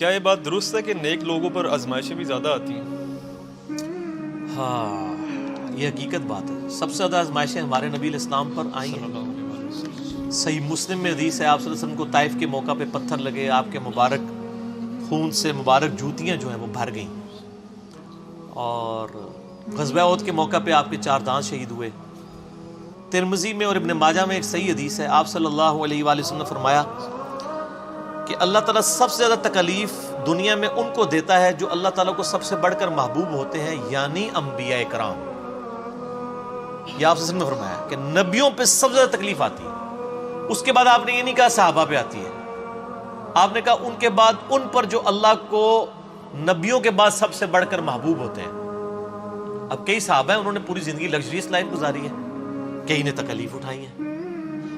کیا یہ بات درست ہے کہ نیک لوگوں پر آزمائشیں بھی زیادہ آتی ہیں؟ ہاں، یہ حقیقت بات ہے. سب سے زیادہ آزمائشیں ہمارے نبی علیہ السلام پر آئی ہیں. صحیح مسلم میں حدیث ہے، آپ صلی اللہ علیہ وسلم کو طائف کے موقع پہ پتھر لگے، آپ کے مبارک خون سے مبارک جوتیاں جو ہیں وہ بھر گئیں، اور غزوہ احد کے موقع پہ آپ کے 4 دانت شہید ہوئے. ترمذی میں اور ابن ماجہ میں ایک صحیح حدیث ہے، آپ صلی اللہ علیہ وآلہ وسلم نے فرمایا کہ اللہ تعالیٰ سب سے زیادہ تکلیف دنیا میں ان کو دیتا ہے جو اللہ تعالیٰ کو سب سے بڑھ کر محبوب ہوتے ہیں، یعنی انبیاء کرام. یہ آپ سے نے فرمایا کہ نبیوں پہ سب سے زیادہ تکلیف آتی ہے. اس کے بعد آپ نے یہ نہیں کہا صحابہ پہ آتی ہے، آپ نے کہا ان کے بعد ان پر جو اللہ کو نبیوں کے بعد سب سے بڑھ کر محبوب ہوتے ہیں. اب کئی صحابہ ہیں انہوں نے پوری زندگی لگژریس لائف گزاری ہے، کئی نے تکلیف اٹھائی ہیں،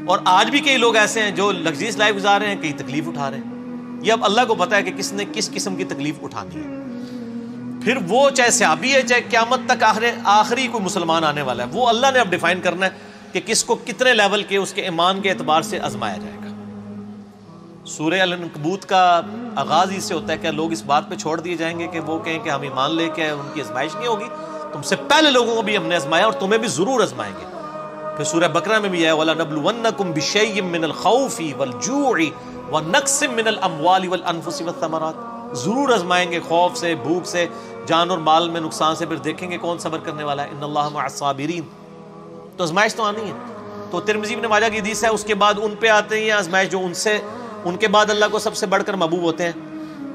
اور آج بھی کئی لوگ ایسے ہیں جو لگژریس لائف گزار رہے ہیں، کئی تکلیف اٹھا رہے ہیں. یہ اب اللہ کو پتا ہے کہ کس نے کس قسم کی تکلیف اٹھانی ہے. پھر وہ چاہے صحابی ہے، چاہے قیامت تک آخری کوئی مسلمان آنے والا ہے، وہ اللہ نے اب ڈیفائن کرنا ہے کہ کس کو کتنے لیول کے اس کے ایمان کے اعتبار سے آزمایا جائے گا. سورہ العنکبوت کا آغاز ہی سے ہوتا ہے کہ لوگ اس بات پہ چھوڑ دیے جائیں گے کہ وہ کہیں کہ ہم ایمان لے کے ان کی آزمائش نہیں ہوگی. تم سے پہلے لوگوں کو بھی ہم نے آزمایا اور تمہیں بھی ضرور آزمائیں گے. پھر سورہ بقرہ میں بھی ہے وَلَنَبْلُوَنَّكُمْ بِشَيْءٍ مِّنَ الْخَوْفِ وَالْجُوعِ وَنَقْصٍ مِّنَ الْأَمْوَالِ وَالْأَنفُسِ وَالثَّمَرَاتِ. ضرور آزمائیں گے، خوف سے، بھوک سے، جان اور مال میں نقصان سے. پھر دیکھیں گے کون صبر کرنے والا ہے. ان اللہ مع الصابرین. تو آزمائش تو آنی ہے. تو ترمذی ابن ماجہ کی حدیث ہے، اس کے بعد ان پہ آتے ہیں یہ آزمائش جو ان کے بعد اللہ کو سب سے بڑھ کر محبوب ہوتے ہیں.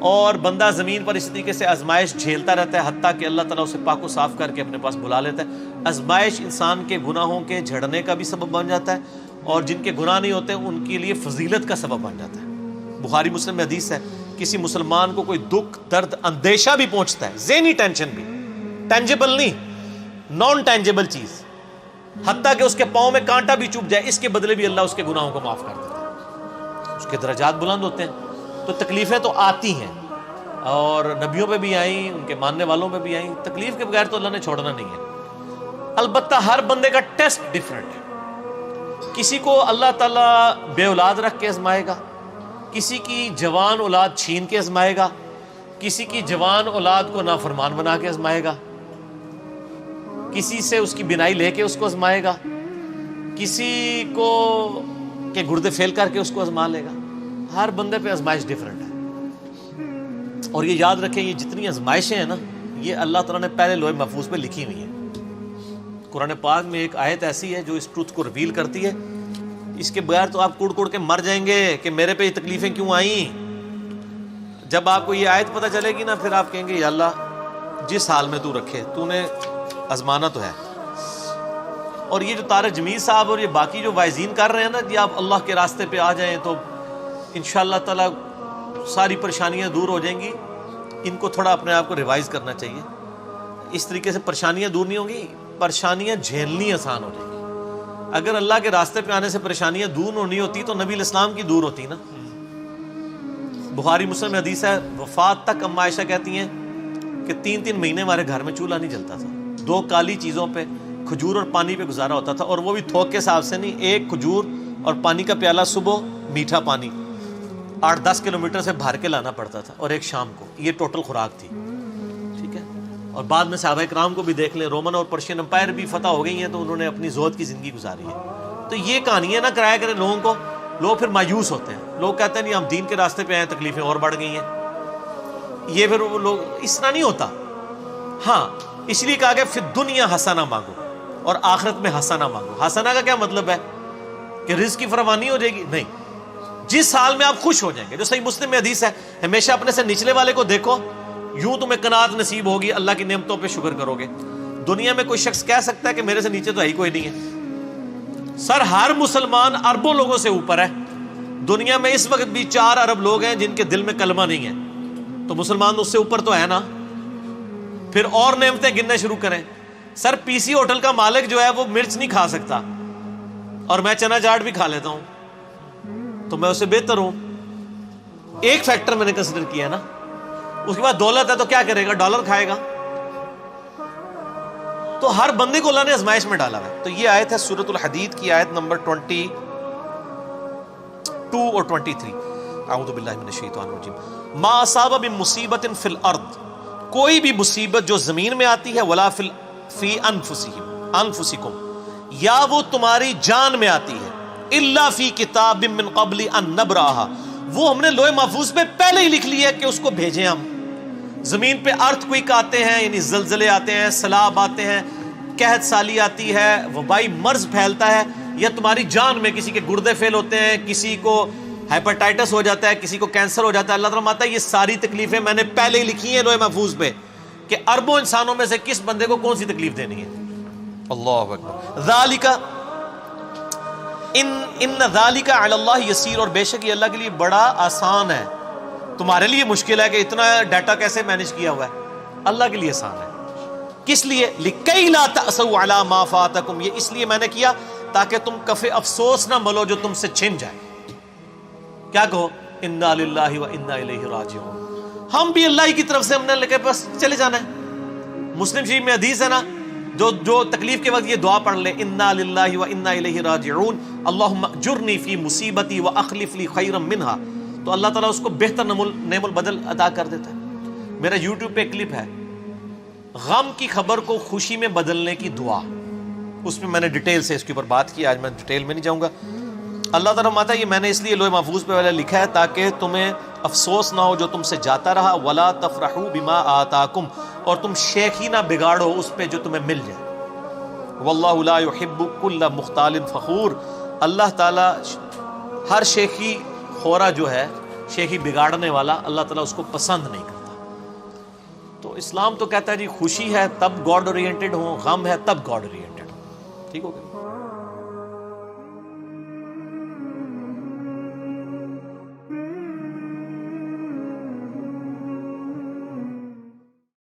اور بندہ زمین پر اسی طریقے سے آزمائش جھیلتا رہتا ہے حتیٰ کہ اللہ تعالیٰ اسے پاک و صاف کر کے اپنے پاس بلا لیتا ہے. آزمائش انسان کے گناہوں کے جھڑنے کا بھی سبب بن جاتا ہے، اور جن کے گناہ نہیں ہوتے ان کے لیے فضیلت کا سبب بن جاتا ہے. بخاری مسلم میں حدیث ہے، کسی مسلمان کو کوئی دکھ، درد، اندیشہ بھی پہنچتا ہے، ذہنی ٹینشن بھی، ٹینجیبل نہیں، نان ٹینجیبل چیز، حتیٰ کہ اس کے پاؤں میں کانٹا بھی چبھ جائے، اس کے بدلے بھی اللہ اس کے گناہوں کو معاف کر دیتا ہے، اس کے درجات بلند ہوتے ہیں. تو تکلیفیں تو آتی ہیں، اور نبیوں پہ بھی آئیں، ان کے ماننے والوں پہ بھی آئیں. تکلیف کے بغیر تو اللہ نے چھوڑنا نہیں ہے. البتہ ہر بندے کا ٹیسٹ ڈیفرنٹ ہے. کسی کو اللہ تعالیٰ بے اولاد رکھ کے آزمائے گا، کسی کی جوان اولاد چھین کے آزمائے گا، کسی کی جوان اولاد کو نافرمان بنا کے آزمائے گا، کسی سے اس کی بینائی لے کے اس کو آزمائے گا، کسی کو کے گردے فیل کر کے اس کو آزما لے گا. ہر بندے پہ آزمائش ڈیفرنٹ ہے. اور یہ یاد رکھیں، یہ جتنی آزمائشیں ہیں نا، یہ اللہ تعالیٰ نے پہلے لوح محفوظ پہ لکھی ہوئی ہیں. قرآن پاک میں ایک آیت ایسی ہے جو اس ٹروتھ کو ریویل کرتی ہے. اس کے بغیر تو آپ کڑ کڑ کے مر جائیں گے کہ میرے پہ یہ تکلیفیں کیوں آئیں. جب آپ کو یہ آیت پتہ چلے گی نا، پھر آپ کہیں گے یا اللہ جس حال میں تو رکھے، تو نے آزمانا تو ہے. اور یہ جو طارق جمیل صاحب اور یہ باقی جو وائزین کر رہے ہیں نا، کہ آپ اللہ کے راستے پہ آ جائیں تو انشاءاللہ تعالیٰ ساری پریشانیاں دور ہو جائیں گی. ان کو تھوڑا اپنے آپ کو ریوائز کرنا چاہیے. اس طریقے سے پریشانیاں دور نہیں ہوں گی، پریشانیاں جھیلنی آسان ہو جائیں گی. اگر اللہ کے راستے پہ آنے سے پریشانیاں دور نہیں ہوتی تو نبی الاسلام کی دور ہوتی نا. بخاری مسلم میں حدیث ہے، وفات تک اما عائشہ کہتی ہیں کہ 3 مہینے ہمارے گھر میں چولہا نہیں جلتا تھا. 2 کالی چیزوں پہ، کھجور اور پانی پہ گزارا ہوتا تھا، اور وہ بھی تھوک کے حساب سے نہیں. 1 کھجور اور پانی کا پیالہ صبح، میٹھا پانی 8-10 کلومیٹر سے بھر کے لانا پڑتا تھا، اور 1 شام کو. یہ ٹوٹل خوراک تھی. ٹھیک ہے. اور بعد میں صحابہ کرام کو بھی دیکھ لیں، رومن اور پرشین امپائر بھی فتح ہو گئی ہیں تو انہوں نے اپنی زہد کی زندگی گزاری ہے. تو یہ کہانیاں نہ کرایا کریں لوگوں کو. لوگ پھر مایوس ہوتے ہیں، لوگ کہتے ہیں نہیں ہم دین کے راستے پہ آئے، تکلیفیں اور بڑھ گئی ہیں. یہ پھر وہ لوگ اس طرح نہیں ہوتا. ہاں، اس لیے کہا کہ فی الدنیا حسنہ مانگو اور آخرت میں حسنہ مانگو. حسنہ کا کیا مطلب ہے کہ رزق کی فراوانی ہو جائے گی؟ نہیں، جس حال میں آپ خوش ہو جائیں گے. جو صحیح مسلم میں حدیث ہے، ہمیشہ اپنے سے نچلے والے کو دیکھو، یوں تمہیں قناعت نصیب ہوگی، اللہ کی نعمتوں پہ شکر کرو گے. دنیا میں کوئی شخص کہہ سکتا ہے کہ میرے سے نیچے تو ہے ہی کوئی نہیں ہے. سر ہر مسلمان اربوں لوگوں سے اوپر ہے. دنیا میں اس وقت بھی 4 ارب لوگ ہیں جن کے دل میں کلمہ نہیں ہے، تو مسلمان اس سے اوپر تو ہے نا. پھر اور نعمتیں گننا شروع کریں. سر پی سی ہوٹل کا مالک جو ہے وہ مرچ نہیں کھا سکتا، اور میں چنا چاٹ بھی کھا لیتا ہوں، تو میں اس سے بہتر ہوں. ایک فیکٹر میں نے کنسیڈر کیا ہے نا. اس کے بعد دولت ہے تو کیا کرے گا؟ ڈالر کھائے گا. تو ہر بندے کو اللہ نے آزمائش میں ڈالا ہے. تو یہ آیت ہے سورۃ الحدید کی آیت نمبر 22 اور 23. اعوذ باللہ من الشیطان الرجیم، ما اصاب من مصیبت فی الارض، کوئی بھی مصیبت جو زمین میں آتی ہے، ولا فی انفسکم، یا وہ تمہاری جان میں آتی ہے، الا فی کتاب من قبل ان نبرأها، وہ ہم نے لوح محفوظ پہ پہلے ہی لکھ لیا کہ اس کو بھیجیں ہم۔ زمین پہ ارتھ کوئک آتے ہیں، یعنی زلزلے آتے ہیں، سیلاب آتے ہیں، قحط سالی آتی ہے، وبائی مرض پھیلتا ہے، یا تمہاری جان میں کسی کے گردے فیل ہوتے ہیں، کسی کو ہیپاٹائٹس ہو جاتا ہے، کسی کو کینسر ہو جاتا ہے، اللہ تعالیٰ ماتا ہے یہ ساری تکلیفیں میں نے پہلے ہی لکھی ہیں لوح محفوظ پہ کہ اربوں انسانوں میں سے کس بندے کو کون سی تکلیف دینی ہے۔ اللہ اکبر۔ ذالک ان ذالک علی اللہ یسیر، اور بے شک یہ اللہ کے لیے بڑا آسان ہے۔ تمہارے لیے مشکل ہے کہ اتنا ڈیٹا کیسے مینج کیا ہوا ہے، اللہ کے لیے آسان ہے۔ کس لیے؟ لکی لا تأسوا علی ما فاتکم، یہ اس لیے میں نے کیا تاکہ تم کف افسوس نہ ملو جو تم سے چھن جائے۔ کیا کہو؟ انا للہ و انا الیہ راجعون، ہم بھی اللہ کی طرف سے ہم نے لے کے بس چلے جانا ہے۔ مسلم شریف میں حدیث ہے نا، جو تکلیف کے وقت یہ دعا پڑھ لے، انا للہ و انا الیہ راجعون اللہم اجرنی فی مصیبتی واخلف لی خیرا منہا، تو اللہ تعالیٰ اس کو بہتر نعم البدل عطا کر دیتا ہے۔ میرا یوٹیوب پہ ایک کلپ ہے، غم کی خبر کو خوشی میں بدلنے کی دعا، اس میں نے ڈیٹیل سے اس کے اوپر بات کی، آج میں ڈیٹیل میں نہیں جاؤں گا۔ اللہ تعالیٰ ماتا یہ میں نے اس لیے لوح محفوظ پہ والا لکھا ہے تاکہ تمہیں افسوس نہ ہو جو تم سے جاتا رہا، ولا تفرحوا بما آتاکم، اور تم شیخی نہ بگاڑو اس پہ جو تمہیں مل جائے۔ واللہ لا يحب كل مختال فخور، اللہ تعالیٰ ہر شیخی خورا جو ہے، شیخی بگاڑنے والا، اللہ تعالیٰ اس کو پسند نہیں کرتا۔ تو اسلام تو کہتا ہے جی خوشی ہے تب گاڈ اورینٹڈ ہو، غم ہے تب گاڈ اورینٹڈ ہو، ٹھیک ہو گیا۔